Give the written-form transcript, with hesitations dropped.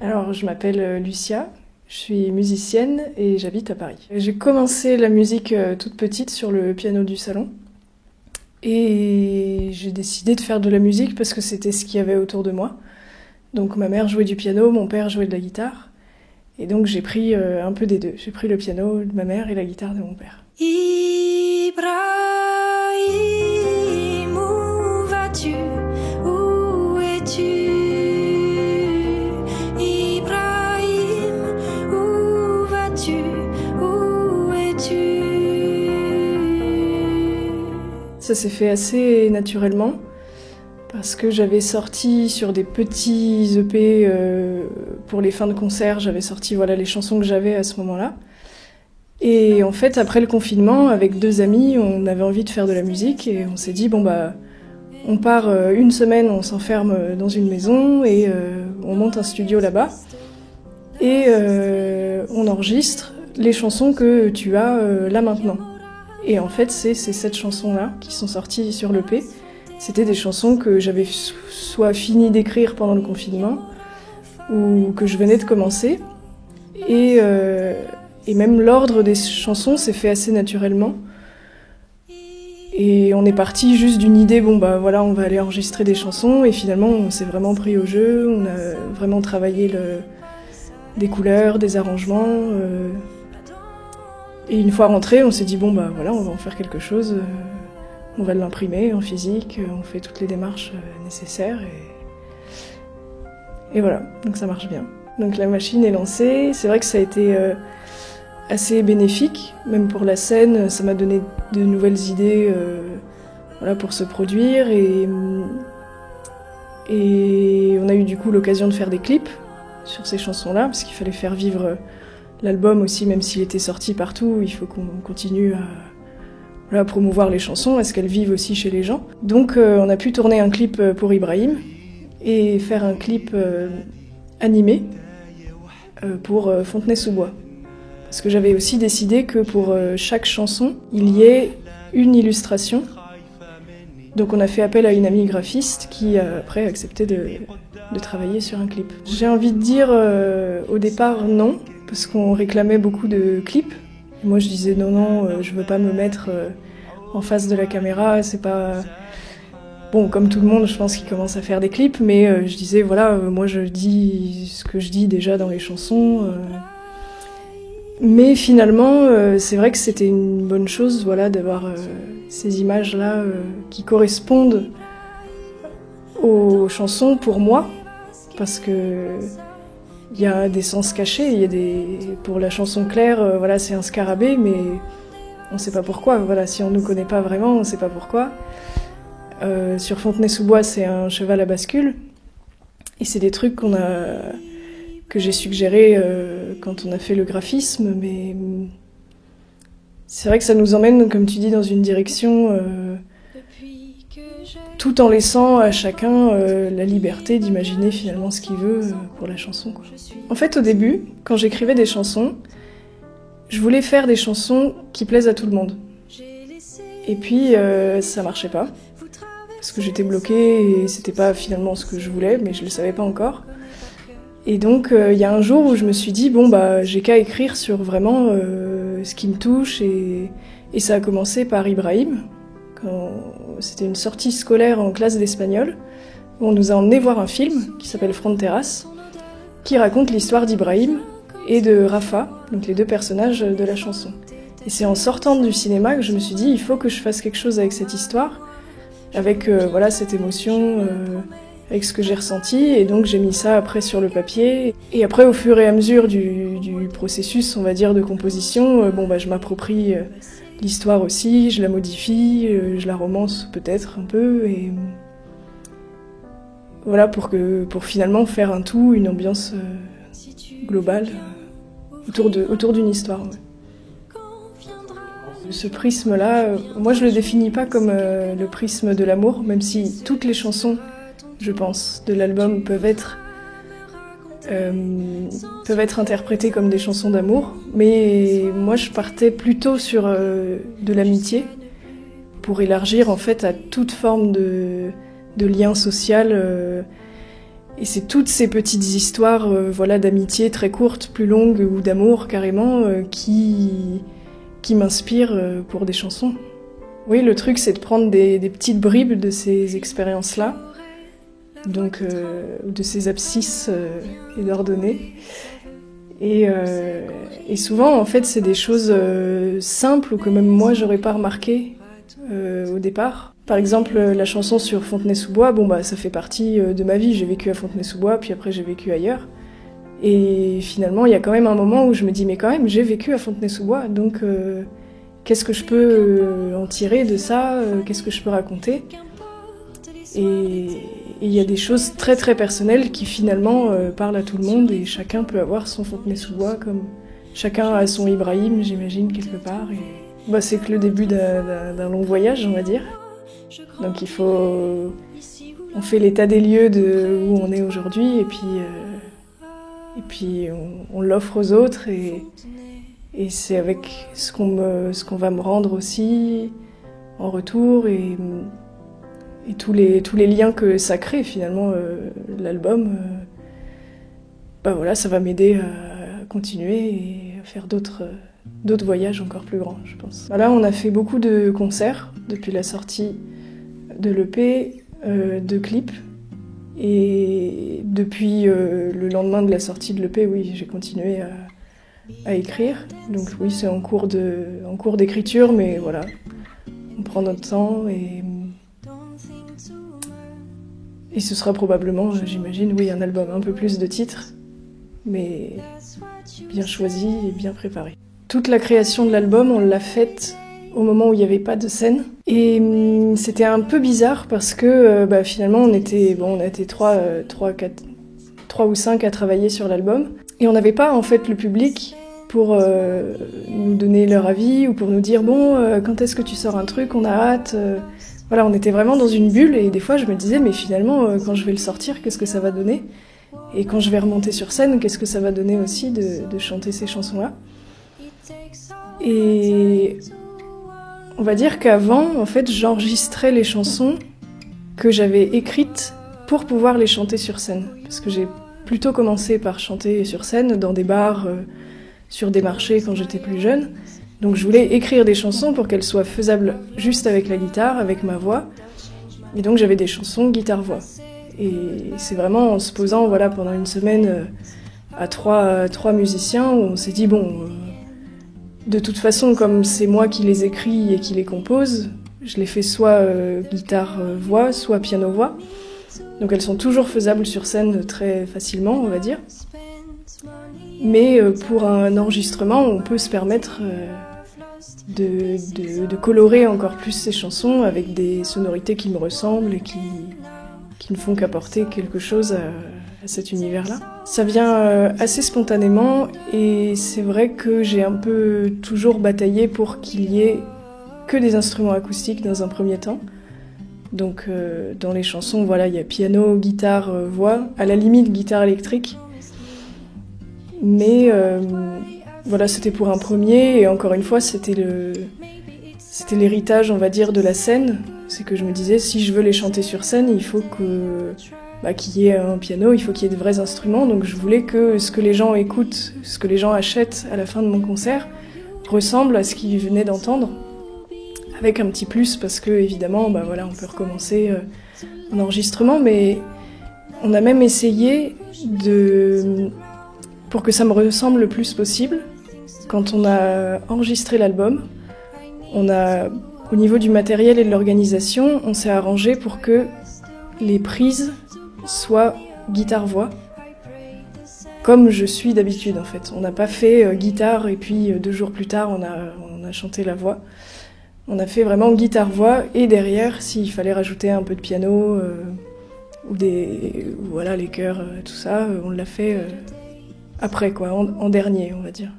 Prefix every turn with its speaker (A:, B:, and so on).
A: Alors, je m'appelle Lucia, je suis musicienne et j'habite à Paris. J'ai commencé la musique toute petite sur le piano du salon et j'ai décidé de faire de la musique parce que c'était ce qu'il y avait autour de moi. Donc ma mère jouait du piano, mon père jouait de la guitare et donc j'ai pris un peu des deux. J'ai pris le piano de ma mère et la guitare de mon père.
B: Ibrahim, où vas-tu? Où es-tu?
A: Ça s'est fait assez naturellement parce que j'avais sorti sur des petits EP pour les fins de concert, j'avais sorti les chansons que j'avais à ce moment-là. Et en fait, après le confinement, avec deux amis, on avait envie de faire de la musique et on s'est dit on part une semaine, on s'enferme dans une maison et on monte un studio là-bas et on enregistre les chansons que tu as là maintenant. Et en fait, c'est ces 7 chansons-là qui sont sorties sur l'EP. C'était des chansons que j'avais soit fini d'écrire pendant le confinement ou que je venais de commencer. Et même l'ordre des chansons s'est fait assez naturellement. Et on est parti juste d'une idée, on va aller enregistrer des chansons. Et finalement, on s'est vraiment pris au jeu, on a vraiment travaillé des couleurs, des arrangements. Et une fois rentré, on s'est dit on va en faire quelque chose, on va l'imprimer en physique, on fait toutes les démarches nécessaires et voilà, donc ça marche bien. Donc la machine est lancée, c'est vrai que ça a été assez bénéfique, même pour la scène, ça m'a donné de nouvelles idées pour se produire et on a eu du coup l'occasion de faire des clips sur ces chansons-là, parce qu'il fallait faire vivre l'album aussi, même s'il était sorti partout, il faut qu'on continue à promouvoir les chansons, à ce qu'elles vivent aussi chez les gens. Donc on a pu tourner un clip pour Ibrahim et faire un clip animé pour Fontenay-sous-Bois. Parce que j'avais aussi décidé que pour chaque chanson, il y ait une illustration. Donc on a fait appel à une amie graphiste qui a après accepté de travailler sur un clip. J'ai envie de dire au départ non, parce qu'on réclamait beaucoup de clips. Moi je disais non, je veux pas me mettre en face de la caméra, c'est pas... Bon, comme tout le monde, je pense qu'il commence à faire des clips, mais je disais moi je dis ce que je dis déjà dans les chansons. Mais finalement, c'est vrai que c'était une bonne chose d'avoir ces images-là qui correspondent aux chansons pour moi, parce que il y a des sens cachés, pour la chanson Claire, c'est un scarabée, mais on sait pas pourquoi, si on nous connaît pas vraiment, on sait pas pourquoi. Sur Fontenay-sous-Bois, c'est un cheval à bascule, et c'est des trucs que j'ai suggérés quand on a fait le graphisme, mais c'est vrai que ça nous emmène, comme tu dis, dans une direction tout en laissant à chacun la liberté d'imaginer finalement ce qu'il veut pour la chanson, quoi. En fait, au début, quand j'écrivais des chansons, je voulais faire des chansons qui plaisent à tout le monde. Et puis, ça marchait pas, parce que j'étais bloquée et c'était pas finalement ce que je voulais, mais je le savais pas encore. Et donc, il y a un jour où je me suis dit, j'ai qu'à écrire sur vraiment ce qui me touche, et ça a commencé par Ibrahim. C'était une sortie scolaire en classe d'espagnol, où on nous a emmené voir un film qui s'appelle Fronteras, qui raconte l'histoire d'Ibrahim et de Rafa, donc les deux personnages de la chanson. Et c'est en sortant du cinéma que je me suis dit, il faut que je fasse quelque chose avec cette histoire, avec cette émotion, avec ce que j'ai ressenti, et donc j'ai mis ça après sur le papier. Et après, au fur et à mesure du processus, on va dire, de composition, je m'approprie l'histoire aussi, je la modifie, je la romance peut-être un peu, et pour finalement faire un tout, une ambiance globale autour d'une histoire. Ouais. Ce prisme-là, moi je le définis pas comme le prisme de l'amour, même si toutes les chansons, je pense, de l'album peuvent être interprétées comme des chansons d'amour, mais moi je partais plutôt sur de l'amitié, pour élargir en fait à toute forme de lien social Et c'est toutes ces petites histoires voilà, d'amitié très courtes, plus longues, ou d'amour carrément, qui m'inspirent pour des chansons. Oui, le truc, c'est de prendre des petites bribes de ces expériences-là, donc de ces abscisses et d'ordonnées. Et souvent, en fait, c'est des choses simples ou que même moi, j'aurais pas remarqué au départ. Par exemple, la chanson sur Fontenay-sous-Bois, bon bah ça fait partie de ma vie. J'ai vécu à Fontenay-sous-Bois, puis après j'ai vécu ailleurs. Et finalement, il y a quand même un moment où je me dis mais quand même, j'ai vécu à Fontenay-sous-Bois, donc qu'est-ce que je peux en tirer de ça, qu'est-ce que je peux raconter. Et il y a des choses très très personnelles qui finalement parlent à tout le monde et chacun peut avoir son Fontenay-sous-Bois comme chacun a son Ibrahim, j'imagine, quelque part. Et bah, c'est que le début d'un long voyage, on va dire. Donc on fait l'état des lieux de où on est aujourd'hui et puis on l'offre aux autres et c'est avec ce qu'on va me rendre aussi en retour et tous les liens que ça crée finalement l'album. Bah voilà, ça va m'aider à continuer et à faire d'autres voyages encore plus grands, je pense. Là, on a fait beaucoup de concerts depuis la sortie de l'EP, de clips. Et depuis le lendemain de la sortie de l'EP, oui, j'ai continué à écrire. Donc oui, c'est en cours d'écriture, mais voilà, on prend notre temps et ce sera probablement, j'imagine, oui, un album un peu plus de titres, mais bien choisi et bien préparé. Toute la création de l'album, on l'a faite au moment où il n'y avait pas de scène. Et c'était un peu bizarre parce que finalement on était 3 ou 5 à travailler sur l'album. Et on n'avait pas en fait le public pour nous donner leur avis ou pour nous dire quand est-ce que tu sors un truc, on a hâte. Voilà, on était vraiment dans une bulle et des fois je me disais mais finalement quand je vais le sortir, qu'est-ce que ça va donner ? Et quand je vais remonter sur scène, qu'est-ce que ça va donner aussi de chanter ces chansons-là ? Et on va dire qu'avant, en fait, j'enregistrais les chansons que j'avais écrites pour pouvoir les chanter sur scène. Parce que j'ai plutôt commencé par chanter sur scène, dans des bars, sur des marchés quand j'étais plus jeune. Donc je voulais écrire des chansons pour qu'elles soient faisables juste avec la guitare, avec ma voix. Et donc j'avais des chansons guitare-voix. Et c'est vraiment en se posant pendant une semaine à trois musiciens où on s'est dit de toute façon, comme c'est moi qui les écris et qui les compose, je les fais soit guitare-voix, soit piano-voix. Donc elles sont toujours faisables sur scène très facilement, on va dire. Mais pour un enregistrement, on peut se permettre de colorer encore plus ces chansons avec des sonorités qui me ressemblent et qui ne font qu'apporter quelque chose à cet univers-là. Ça vient assez spontanément et c'est vrai que j'ai un peu toujours bataillé pour qu'il y ait que des instruments acoustiques dans un premier temps. Donc dans les chansons, il y a piano, guitare, voix, à la limite guitare électrique. Mais c'était pour un premier et encore une fois c'était l'héritage, on va dire, de la scène. C'est que je me disais, si je veux les chanter sur scène, il faut qu'il y ait un piano, il faut qu'il y ait de vrais instruments. Donc je voulais que ce que les gens écoutent, ce que les gens achètent à la fin de mon concert, ressemble à ce qu'ils venaient d'entendre. Avec un petit plus, parce que évidemment, on peut recommencer un enregistrement, mais on a même essayé pour que ça me ressemble le plus possible. Quand on a enregistré l'album, au niveau du matériel et de l'organisation, on s'est arrangé pour que les prises soient guitare-voix, comme je suis d'habitude en fait. On n'a pas fait guitare et puis 2 jours plus tard on a chanté la voix. On a fait vraiment guitare-voix et derrière, s'il fallait rajouter un peu de piano ou les chœurs, tout ça, on l'a fait après en dernier, on va dire.